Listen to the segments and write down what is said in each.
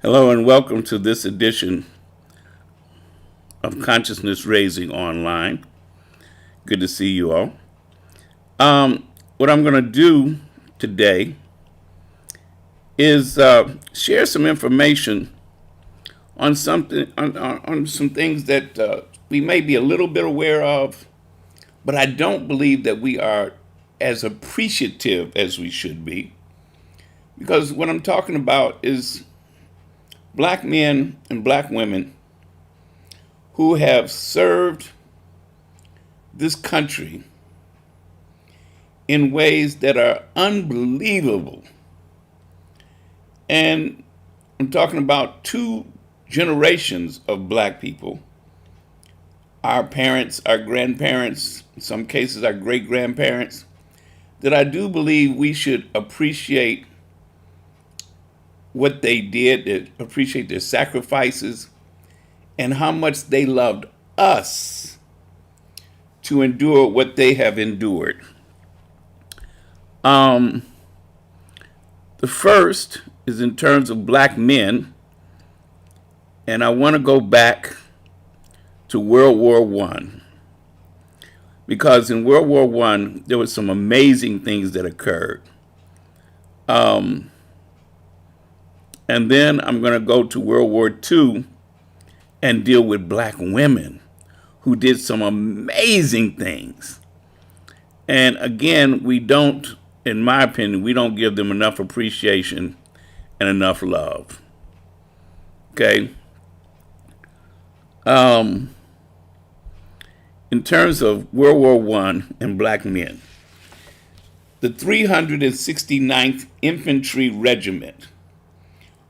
Hello and welcome to this edition of Consciousness Raising Online. Good to see you all. What I'm going to do today is share some information on on some things that we may be a little bit aware of, but I don't believe that we are as appreciative as we should be. Because what I'm talking about is black men and black women who have served this country in ways that are unbelievable. And I'm talking about two generations of black people, our parents, our grandparents, in some cases our great grandparents, that I do believe we should appreciate what they did, appreciate their sacrifices, and how much they loved us to endure what they have endured. The first is in terms of black men, and I want to go back to World War One, because in World War One there were some amazing things that occurred. And then I'm going to go to World War II and deal with black women who did some amazing things. And again, in my opinion, we don't give them enough appreciation and enough love. Okay? In terms of World War One and black men, the 369th Infantry Regiment,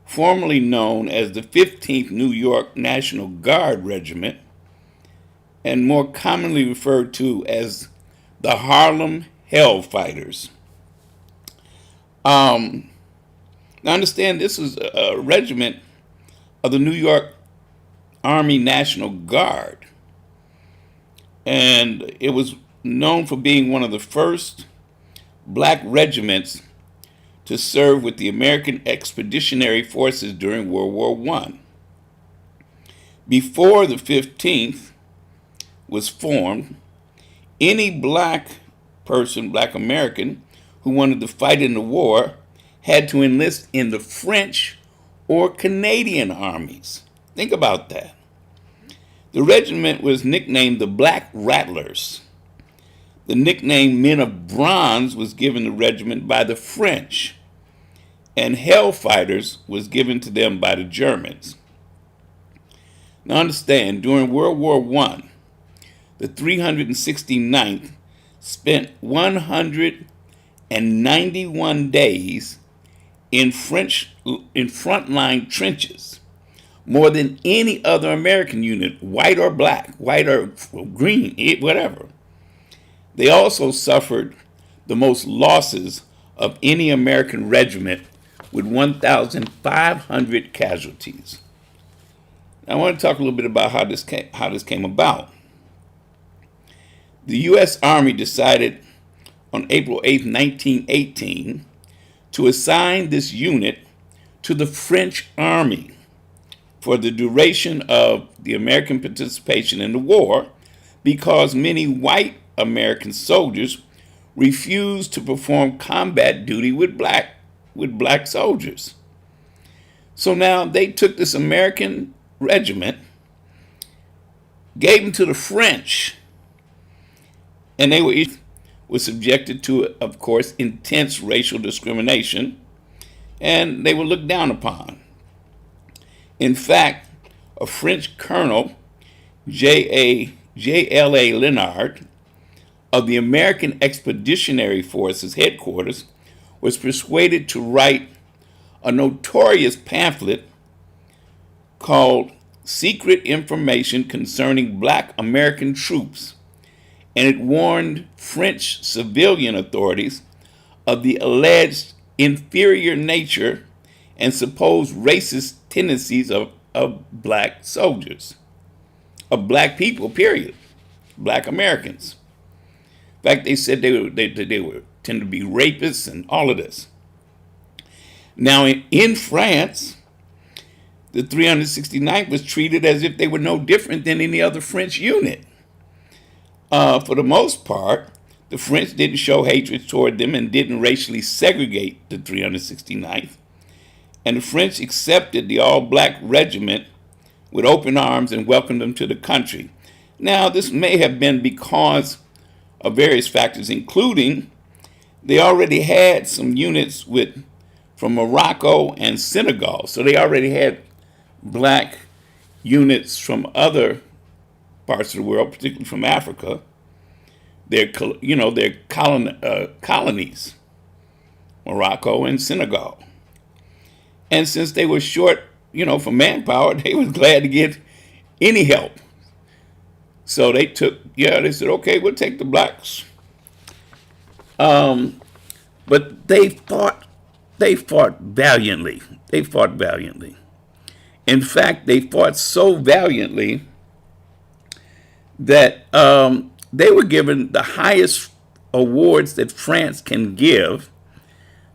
formerly known as the 15th New York National Guard Regiment, and more commonly referred to as the Harlem Hellfighters. Now understand, this is a regiment of the New York Army National Guard, and it was known for being one of the first black regiments to serve with the American Expeditionary Forces during World War I. Before the 15th was formed, any black person, black American, who wanted to fight in the war had to enlist in the French or Canadian armies. Think about that. The regiment was nicknamed the Black Rattlers. The nickname Men of Bronze was given the regiment by the French, and Hellfighters was given to them by the Germans. Now understand, during World War I, the 369th spent 191 days in frontline trenches, more than any other American unit, white or black, white or green, whatever. They also suffered the most losses of any American regiment, with 1,500 casualties. Now, I want to talk a little bit about how this came about. The U.S. Army decided on April 8, 1918, to assign this unit to the French Army for the duration of the American participation in the war, because many white American soldiers refused to perform combat duty with black soldiers. So now they took this American regiment, gave them to the French, and they were subjected to, of course, intense racial discrimination, and they were looked down upon. In fact, a French colonel, J.L.A. Leonard, of the American Expeditionary Forces headquarters, was persuaded to write a notorious pamphlet called Secret Information Concerning Black American Troops, and it warned French civilian authorities of the alleged inferior nature and supposed racist tendencies of black soldiers, of black people, period, black Americans. In fact, they said they were tend to be rapists and all of this. Now, in France, the 369th was treated as if they were no different than any other French unit. For the most part, the French didn't show hatred toward them and didn't racially segregate the 369th. And the French accepted the all-black regiment with open arms and welcomed them to the country. Now, this may have been because of various factors, including they already had some units from Morocco and Senegal. So they already had black units from other parts of the world, particularly from Africa. Their colonies, Morocco and Senegal. And since they were short, for manpower, they were glad to get any help. So they said, okay, we'll take the blacks. But they fought valiantly. They fought valiantly. In fact, they fought so valiantly that they were given the highest awards that France can give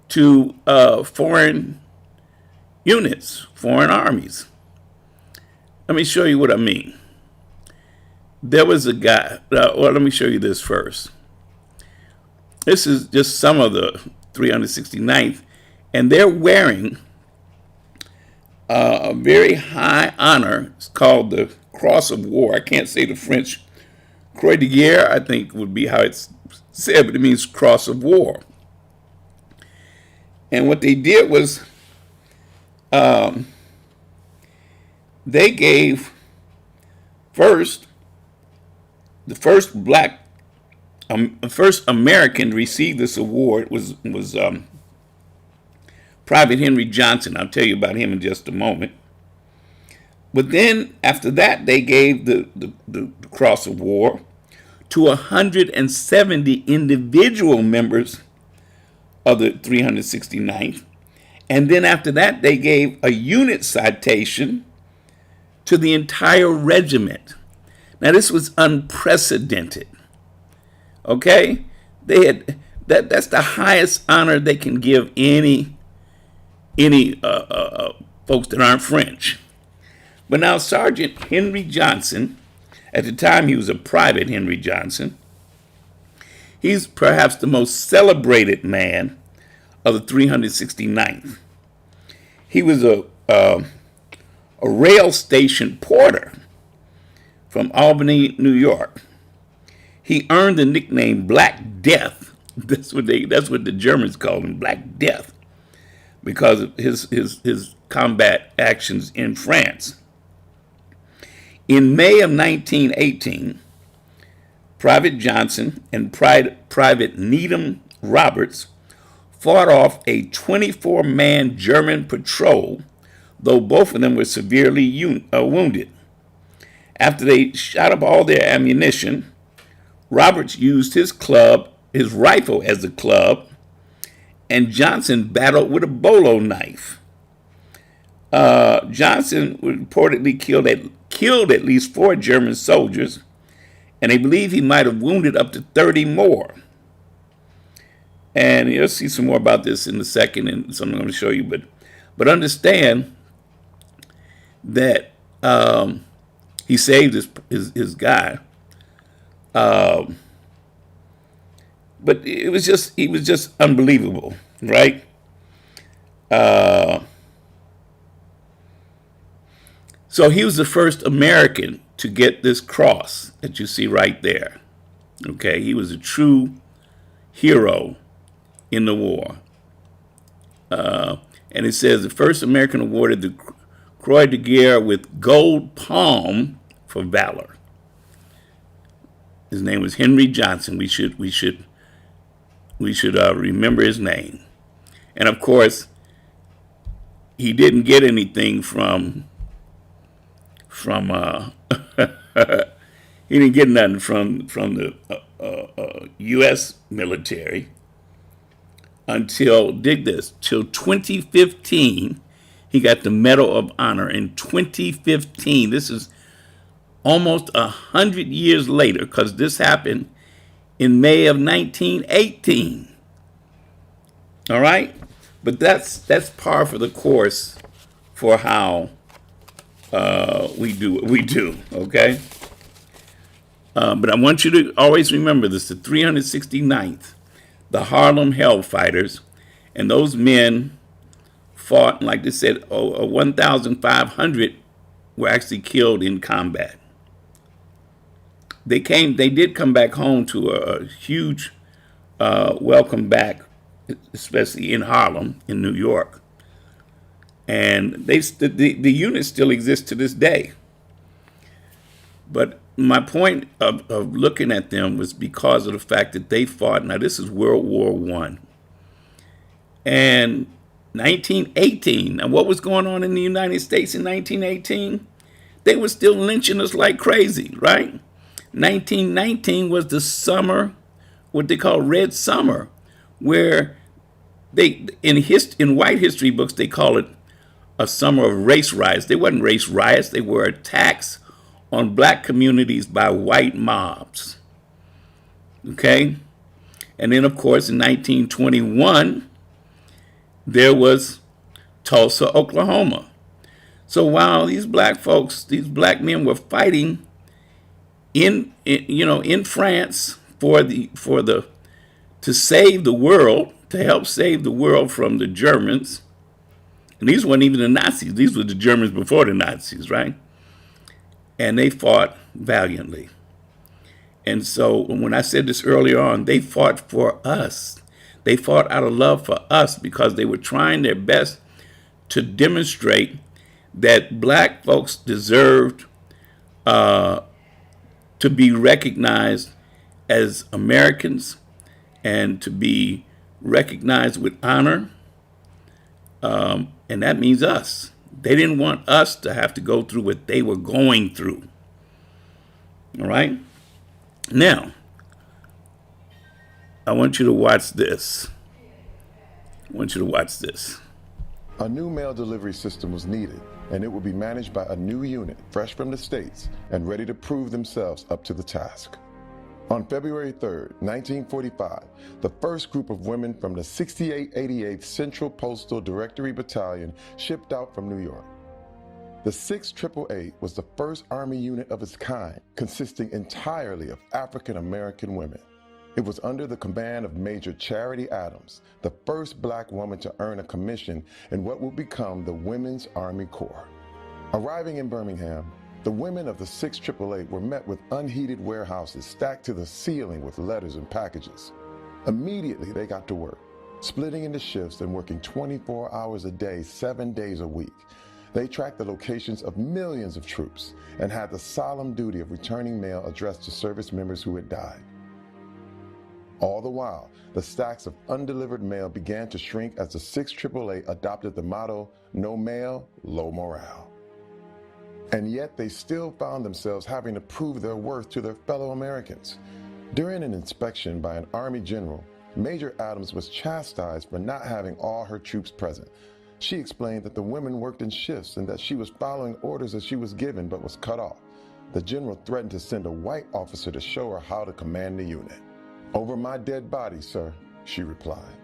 to foreign units, foreign armies. Let me show you what I mean. There was a guy, let me show you this first. This is just some of the 369th, and they're wearing a very high honor. It's called the Cross of War. I can't say the French Croix de Guerre, I think would be how it's said, but it means Cross of War. And what they did was they gave first American to receive this award was Private Henry Johnson. I'll tell you about him in just a moment. But then after that, they gave the Cross of War to 170 individual members of the 369th. And then after that, they gave a unit citation to the entire regiment. Now, this was unprecedented. Okay? They had that's the highest honor they can give any folks that aren't French. But now Sergeant Henry Johnson, at the time he was a Private Henry Johnson, he's perhaps the most celebrated man of the 369th. He was a rail station porter from Albany, New York. He earned the nickname Black Death. That's what the Germans called him, Black Death, because of his combat actions in France. In May of 1918, Private Johnson and Private Needham Roberts fought off a 24-man German patrol, though both of them were severely wounded. After they shot up all their ammunition, Roberts used his rifle as a club, and Johnson battled with a bolo knife. Johnson reportedly killed at least 4 German soldiers, and they believe he might have wounded up to 30 more. And you'll see some more about this in a second, and something I'm going to show you. But understand that he saved his guy. But he was just unbelievable, right? So he was the first American to get this cross that you see right there. Okay, he was a true hero in the war. And it says the first American awarded the Croix de Guerre with gold palm for valor. His name was Henry Johnson. We should remember his name. And of course, he didn't get anything from he didn't get nothing from the U.S. military until, dig this, till 2015. He got the Medal of Honor in 2015. This is almost 100 years later, because this happened in May of 1918. All right? But that's par for the course for how we do what we do, okay? But I want you to always remember this, the 369th, the Harlem Hellfighters, and those men fought, like they said, 1,500 were actually killed in combat. They did come back home to a huge welcome back, especially in Harlem, in New York. And the unit still exists to this day. But my point of looking at them was because of the fact that they fought. Now, this is World War I. And 1918, now what was going on in the United States in 1918? They were still lynching us like crazy, right? 1919 was the summer, what they call Red Summer, where in white history books, they call it a summer of race riots. They weren't race riots. They were attacks on black communities by white mobs. Okay? And then, of course, in 1921, there was Tulsa, Oklahoma. So while these black folks, these black men were fighting in France to save the world, to help save the world from the Germans. And these weren't even the Nazis. These were the Germans before the Nazis, right? And they fought valiantly. And so when I said this earlier on, they fought for us. They fought out of love for us because they were trying their best to demonstrate that black folks deserved to be recognized as Americans and to be recognized with honor. And that means us. They didn't want us to have to go through what they were going through. All right? Now, I want you to watch this. I want you to watch this. A new mail delivery system was needed, and it would be managed by a new unit, fresh from the States, and ready to prove themselves up to the task. On February 3rd, 1945, the first group of women from the 6888th Central Postal Directory Battalion shipped out from New York. The 6888 was the first Army unit of its kind, consisting entirely of African American women. It was under the command of Major Charity Adams, the first black woman to earn a commission in what would become the Women's Army Corps. Arriving in Birmingham, the women of the 6888 were met with unheated warehouses stacked to the ceiling with letters and packages. Immediately, they got to work, splitting into shifts and working 24 hours a day, 7 days a week. They tracked the locations of millions of troops and had the solemn duty of returning mail addressed to service members who had died. All the while, the stacks of undelivered mail began to shrink as the 6888 adopted the motto, "No mail, low morale." And yet they still found themselves having to prove their worth to their fellow Americans. During an inspection by an Army general, Major Adams was chastised for not having all her troops present. She explained that the women worked in shifts and that she was following orders as she was given but was cut off. The general threatened to send a white officer to show her how to command the unit. "Over my dead body, sir," she replied.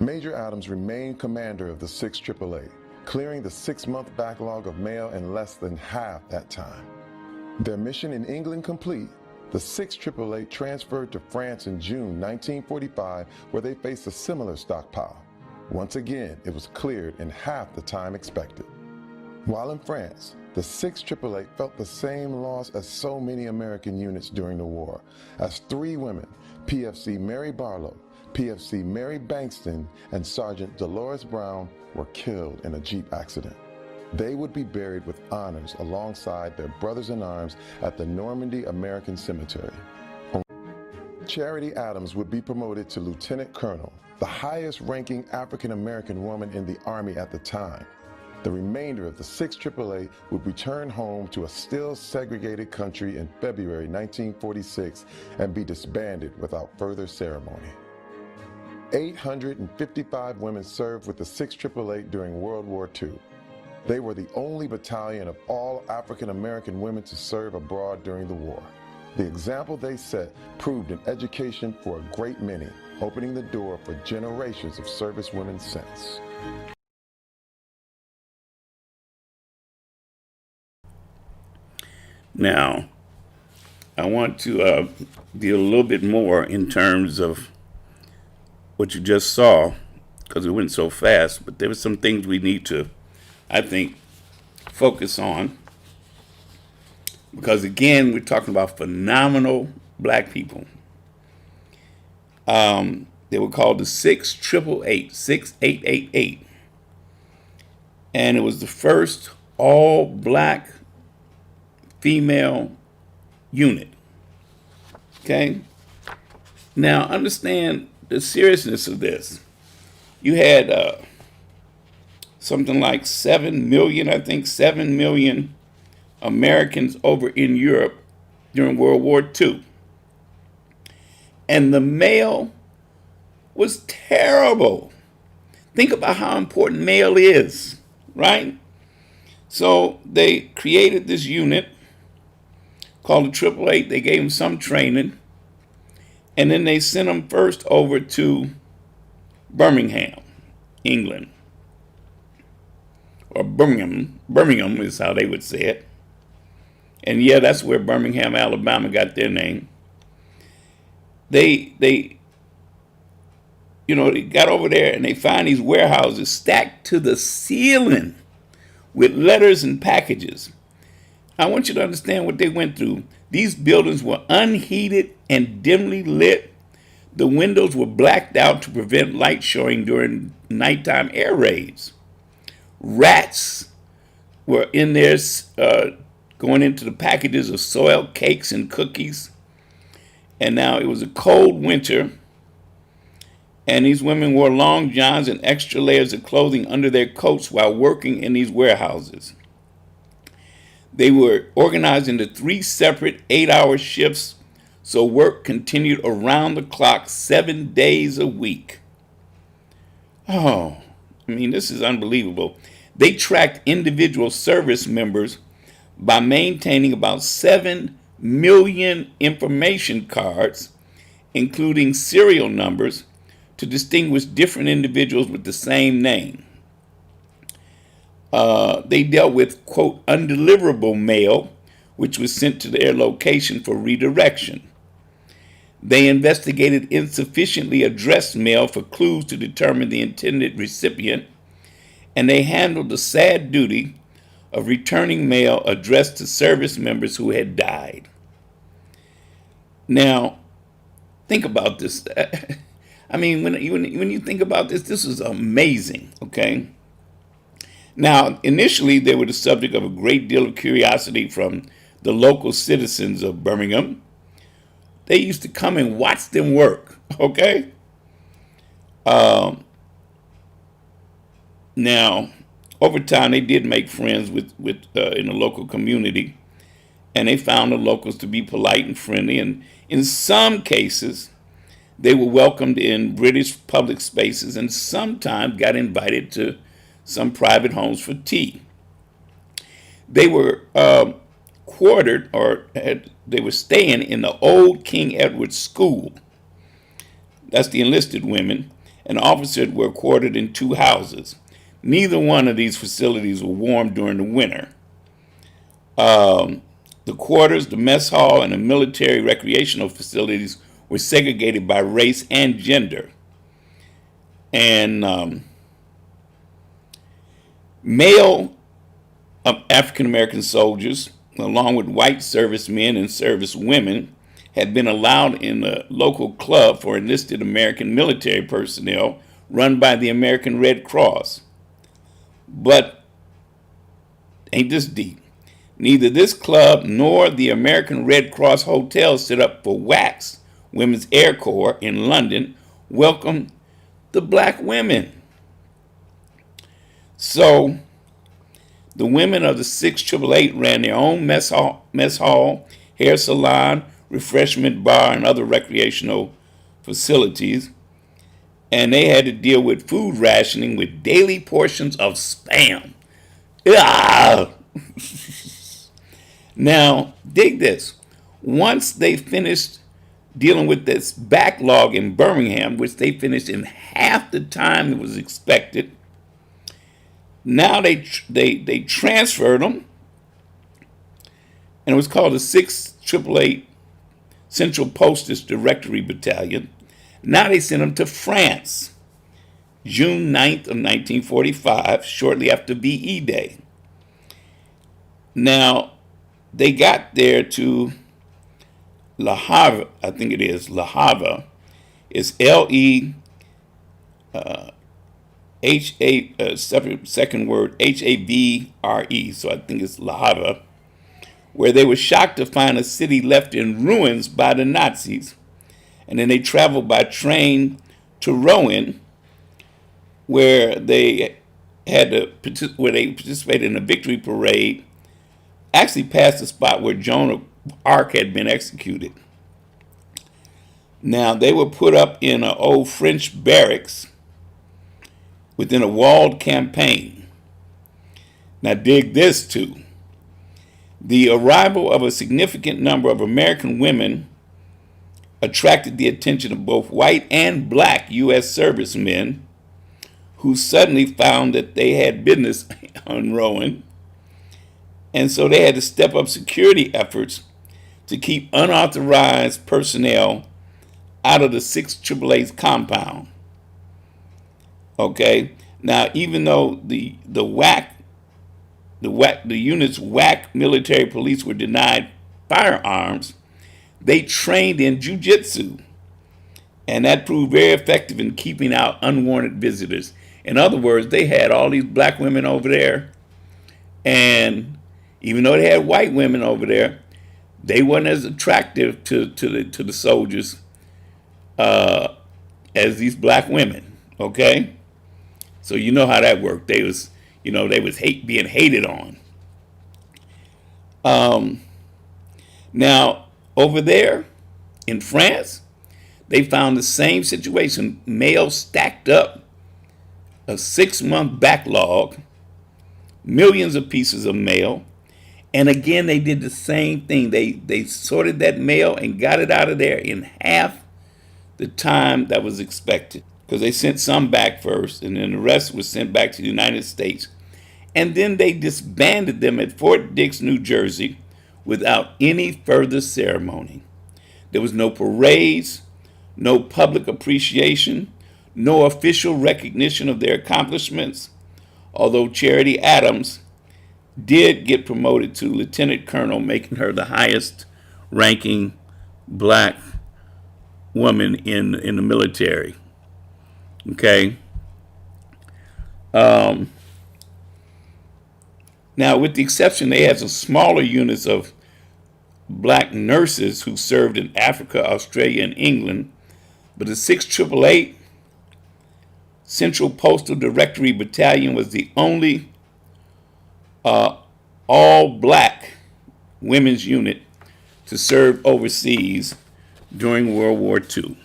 Major Adams remained commander of the 6888. Clearing the 6-month backlog of mail in less than half that time. Their mission in England complete, the 6888 transferred to France in June 1945, where they faced a similar stockpile. Once again, it was cleared in half the time expected. While in France, the 6888 felt the same loss as so many American units during the war, as 3 women, PFC Mary Barlow, PFC Mary Bankston, and Sergeant Dolores Brown, were killed in a Jeep accident. They would be buried with honors alongside their brothers in arms at the Normandy American Cemetery. Charity Adams would be promoted to Lieutenant Colonel, the highest ranking African American woman in the Army at the time. The remainder of the 6888 would return home to a still segregated country in February 1946 and be disbanded without further ceremony. 855 women served with the 6888 during World War II. They were the only battalion of all African American women to serve abroad during the war. The example they set proved an education for a great many, opening the door for generations of servicewomen since. Now, I want to deal a little bit more in terms of what you just saw, because it went so fast, but there were some things we need to, I think, focus on. Because again, we're talking about phenomenal black people. They were called the 6888, 6888. And it was the first all black female unit. Okay? Now, understand the seriousness of this. You had something like 7 million, I think 7 million Americans over in Europe during World War II. And the mail was terrible. Think about how important mail is, right? So they created this unit called the 888. They gave them some training. And then they sent them first over to Birmingham, England. Or Birmingham. Birmingham is how they would say it. And yeah, that's where Birmingham, Alabama got their name. They got over there and they find these warehouses stacked to the ceiling with letters and packages. I want you to understand what they went through. These buildings were unheated and dimly lit. The windows were blacked out to prevent light showing during nighttime air raids. Rats were in there going into the packages of soiled cakes and cookies. And now it was a cold winter, and these women wore long johns and extra layers of clothing under their coats while working in these warehouses. They were organized into 3 separate 8-hour shifts, so work continued around the clock 7 days a week. Oh, I mean, this is unbelievable. They tracked individual service members by maintaining about 7 million information cards, including serial numbers, to distinguish different individuals with the same name. They dealt with, quote, undeliverable mail, which was sent to their location for redirection. They investigated insufficiently addressed mail for clues to determine the intended recipient, and they handled the sad duty of returning mail addressed to service members who had died. Now, think about this. I mean, when you think about this, this is amazing, okay? Now, initially, they were the subject of a great deal of curiosity from the local citizens of Birmingham. They used to come and watch them work, okay? Now, over time, they did make friends with in the local community, and they found the locals to be polite and friendly, and in some cases, they were welcomed in British public spaces and sometimes got invited to some private homes for tea. They were quartered, they were staying in the old King Edward School. That's the enlisted women, and officers were quartered in 2 houses. Neither one of these facilities were warm during the winter. The quarters, the mess hall, and the military recreational facilities were segregated by race and gender. And male African American soldiers, along with white servicemen and servicewomen, had been allowed in a local club for enlisted American military personnel run by the American Red Cross. But ain't this deep? Neither this club nor the American Red Cross Hotel set up for WACS, Women's Air Corps in London, welcomed the black women. So the women of the 6888 ran their own mess hall, hair salon, refreshment bar, and other recreational facilities. And they had to deal with food rationing with daily portions of Spam. Ah! Now, dig this. Once they finished dealing with this backlog in Birmingham, which they finished in half the time it was expected, now they transferred them and it was called the 6th 888 Central Postage Directory Battalion. Now they sent them to France, June 9th of 1945, shortly after VE Day. Now, they got there to Le Havre, I think it is, Le Havre. It's second word, Havre, so I think it's Le Havre, where they were shocked to find a city left in ruins by the Nazis. And then they traveled by train to Rouen, where they participated in a victory parade, actually past the spot where Joan of Arc had been executed. Now, they were put up in an old French barracks within a walled campaign. Now, dig this too. The arrival of a significant number of American women attracted the attention of both white and black U.S. servicemen, who suddenly found that they had business on Rowan. And so they had to step up security efforts to keep unauthorized personnel out of the 6th 888's compound. Okay. Now, even though the unit's WAC military police were denied firearms, they trained in jujitsu, and that proved very effective in keeping out unwanted visitors. In other words, they had all these black women over there, and even though they had white women over there, they weren't as attractive to the soldiers as these black women. Okay, so you know how that worked. They was being hated on. Now over there in France, they found the same situation. Mail stacked up, a 6-month backlog, millions of pieces of mail. And again, they did the same thing. They sorted that mail and got it out of there in half the time that was expected, because they sent some back first, and then the rest was sent back to the United States. And then they disbanded them at Fort Dix, New Jersey, without any further ceremony. There was no parades, no public appreciation, no official recognition of their accomplishments, although Charity Adams did get promoted to lieutenant colonel, making her the highest ranking black woman in the military. Okay. Now, with the exception, they had some smaller units of black nurses who served in Africa, Australia, and England, but the 6th 888 Central Postal Directory Battalion was the only all-black women's unit to serve overseas during World War II.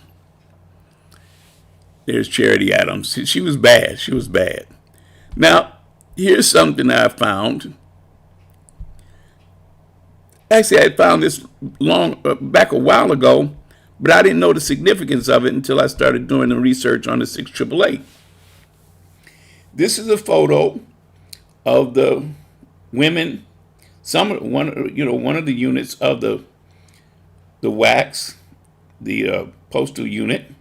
There's Charity Adams. She was bad. She was bad. Now, here's something I found. Actually, I found this back a while ago, but I didn't know the significance of it until I started doing the research on the 6th 888. This is a photo of the women, one of the units of the WACs, the postal unit.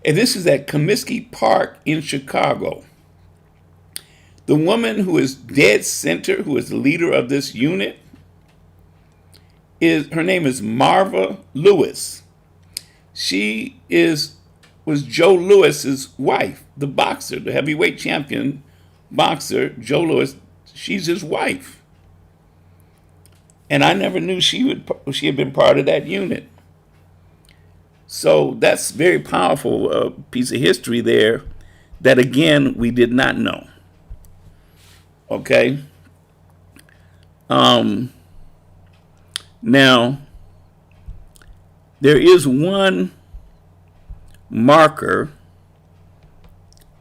And this is at Comiskey Park in Chicago. The woman who is dead center, who is the leader of this unit, her name is Marva Lewis. She was Joe Lewis's wife, the boxer, the heavyweight champion boxer, Joe Lewis. She's his wife. And I never knew she had been part of that unit. So that's very powerful piece of history there that, again, we did not know. Okay. Now, there is one marker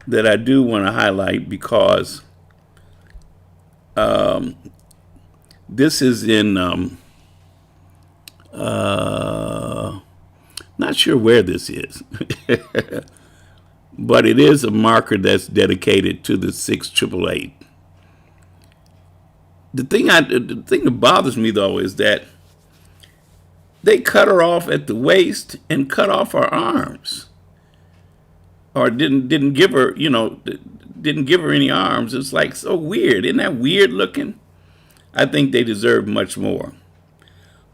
that I do want to highlight, because this is in not sure where this is, but it is a marker that's dedicated to the 6th 888. the thing that bothers me though is that they cut her off at the waist and cut off her arms, or didn't give her, didn't give her any arms. It's like so weird. Isn't that weird looking? I think they deserve much more.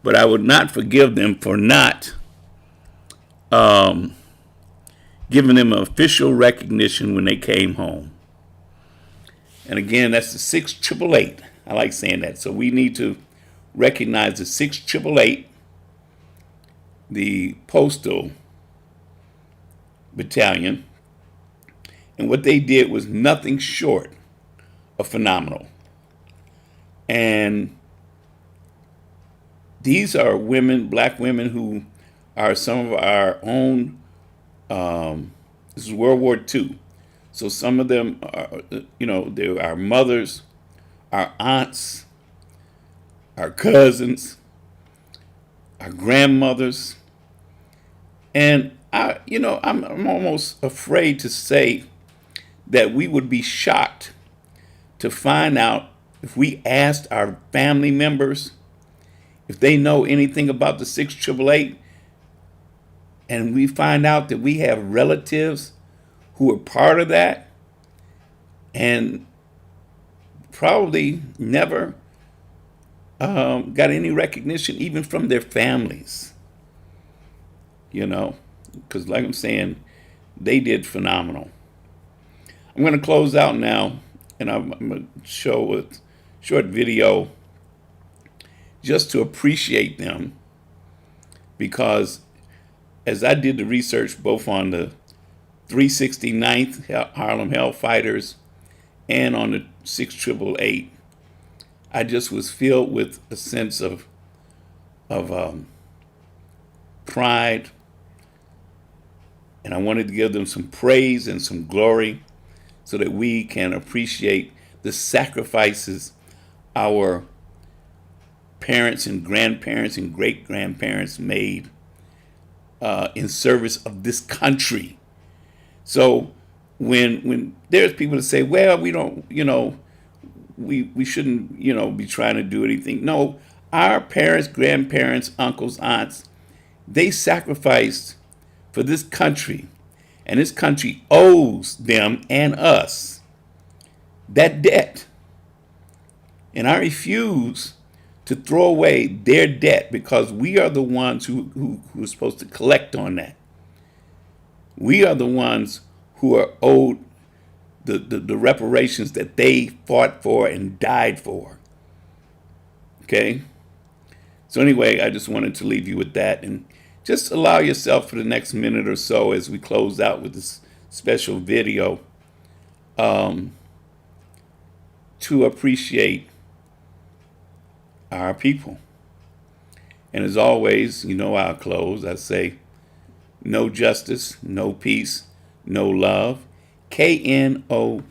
But I would not forgive them for not giving them official recognition when they came home. And again, that's the 6888. I like saying that. So we need to recognize the 6888, the postal battalion. And what they did was nothing short of phenomenal. And these are women, black women, who are some of our own. This is World War II. So some of them are, they're our mothers, our aunts, our cousins, our grandmothers. And I'm almost afraid to say that we would be shocked to find out, if we asked our family members if they know anything about the 6888, and we find out that we have relatives who are part of that and probably never got any recognition even from their families, because like I'm saying, they did phenomenal. I'm going to close out now, and I'm going to show a short video just to appreciate them, because as I did the research both on the 369th Harlem Hellfighters and on the 6888, I just was filled with a sense of pride, and I wanted to give them some praise and some glory so that we can appreciate the sacrifices our parents and grandparents and great-grandparents made in service of this country. So when there's people that say, well, we don't, we shouldn't, be trying to do anything. No, our parents, grandparents, uncles, aunts, they sacrificed for this country, and this country owes them and us that debt. And I refuse to throw away their debt, because we are the ones who are supposed to collect on that. We are the ones who are owed the reparations that they fought for and died for. Okay? So anyway, I just wanted to leave you with that, and just allow yourself for the next minute or so as we close out with this special video to appreciate our people. And as always, I'll close. I say, no justice, no peace, no love. KNOW.